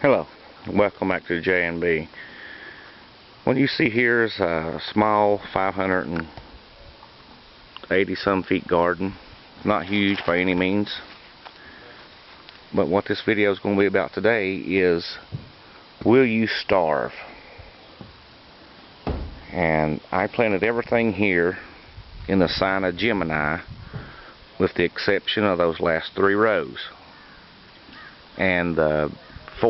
Hello, welcome back to J&B. What you see here is a small 580 some feet garden. Not huge by any means, but what this video is going to be about today is, will you starve? And I planted everything here in the sign of Gemini, with the exception of those last 3 rows and the 6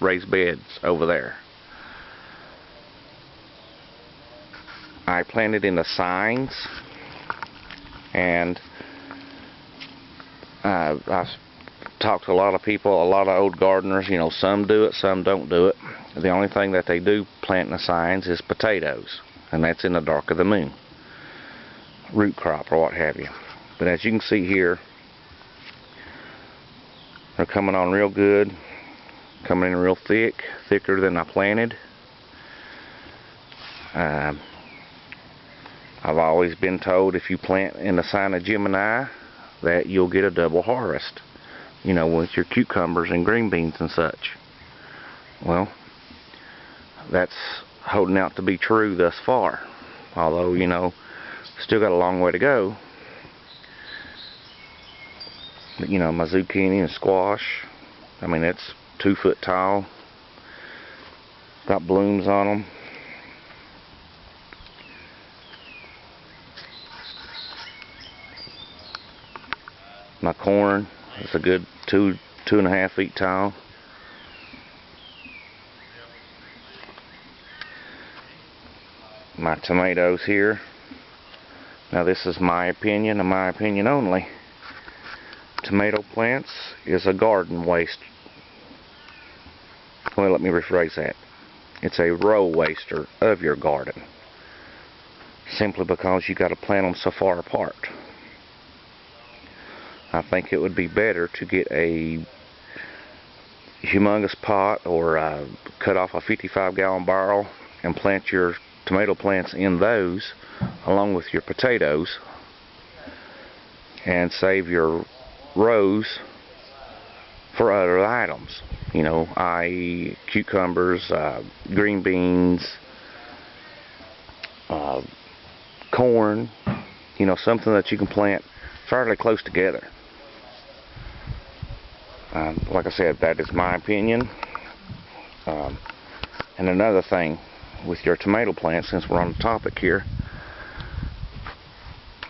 raised beds over there. I planted in the signs, and I've talked to a lot of people, a lot of old gardeners. You know, some do it, some don't do it. The only thing that they do plant in the signs is potatoes, and that's in the dark of the moon, root crop or what have you. But as you can see here, they're coming on real good, coming in real thick, thicker than I planted. I've always been told if you plant in the sign of Gemini that you'll get a double harvest, you know, with your cucumbers and green beans and such. Well, that's holding out to be true thus far, although, you know, still got a long way to go. But, you know, my zucchini and squash, I mean, it's 2 foot tall, got blooms on them. My corn is a good 2.5 feet tall. My tomatoes here, now this is my opinion and my opinion only. Tomato plants is a garden waste. Well, let me rephrase that. It's a row waster of your garden, simply because you got to plant them so far apart. I think it would be better to get a humongous pot or cut off a 55-gallon barrel and plant your tomato plants in those along with your potatoes, and save your rows for other items, you know, i.e. cucumbers, green beans, corn, you know, something that you can plant fairly close together. Like I said, that is my opinion. And another thing with your tomato plants, since we're on the topic here,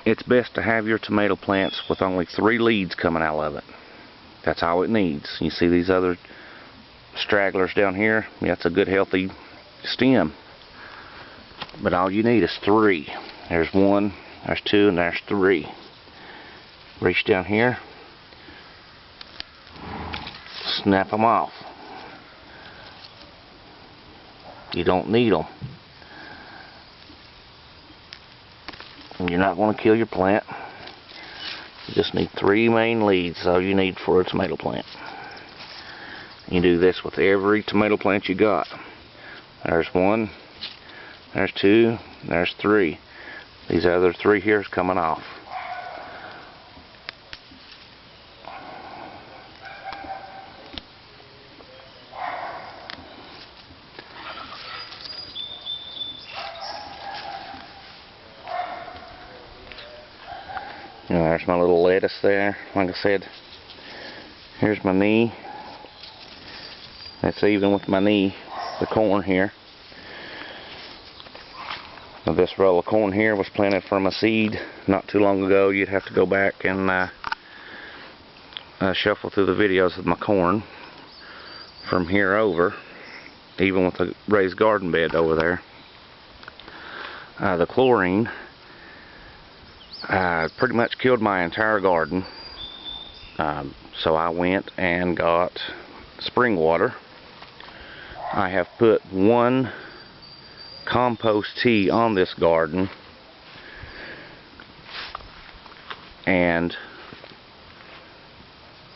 it's best to have your tomato plants with only 3 leads coming out of it. That's all it needs. You see these other stragglers down here? That's a good healthy stem. But all you need is 3. There's 1, there's 2, and there's 3. Reach down here, snap them off. You don't need them. And you're not going to kill your plant. You just need 3 main leads. That's all you need for a tomato plant. You do this with every tomato plant you got. There's 1, there's 2, there's 3. These other 3 here is coming off. You know, there's my little lettuce there. Like I said, here's my knee. That's even with my knee, the corn here. Now, this row of corn here was planted from a seed not too long ago. You'd have to go back and shuffle through the videos of my corn from here over, even with the raised garden bed over there. The chlorine pretty much killed my entire garden, so I went and got spring water. I have put 1 compost tea on this garden, and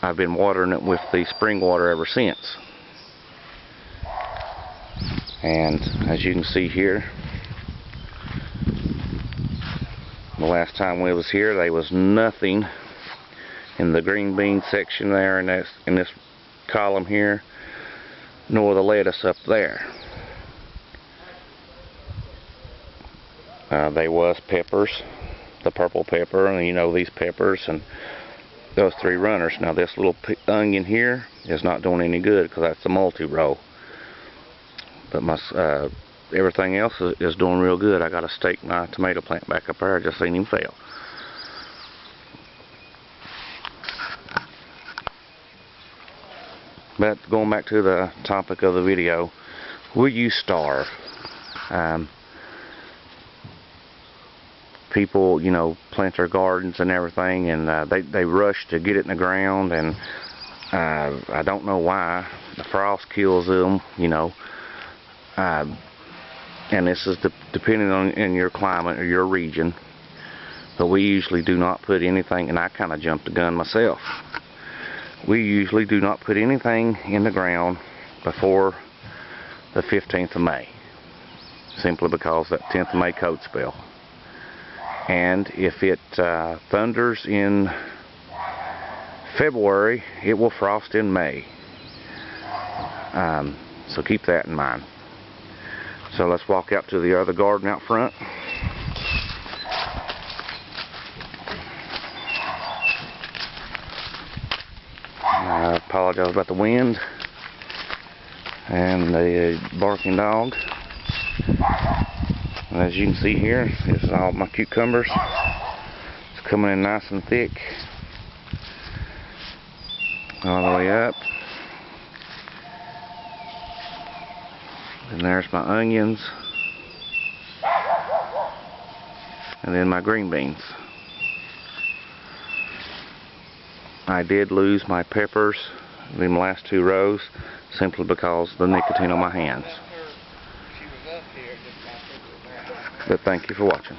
I've been watering it with the spring water ever since. And as you can see here, the last time we was here, there was nothing in the green bean section there in this column here, nor the lettuce up there. They was peppers, the purple pepper, and you know, these peppers, and those 3 runners. Now this little onion here is not doing any good because that's the multi-row. But my everything else is doing real good. I got to stake my tomato plant back up there. I just seen him fail. But going back to the topic of the video, will you starve? People, you know, plant their gardens and everything, and they rush to get it in the ground, and I don't know why. The frost kills them, you know. And this is depending on in your climate or your region. But we usually do not put anything, and I kind of jumped the gun myself. We usually do not put anything in the ground before the 15th of May. Simply because that 10th of May cold spell. And if it thunders in February, it will frost in May. So keep that in mind. So let's walk out to the other garden out front. I apologize about the wind and the barking dog. And as you can see here, this is all my cucumbers. It's coming in nice and thick all the way up. And there's my onions, and then my green beans. I did lose my peppers in the last 2 rows simply because of the nicotine on my hands. But thank you for watching.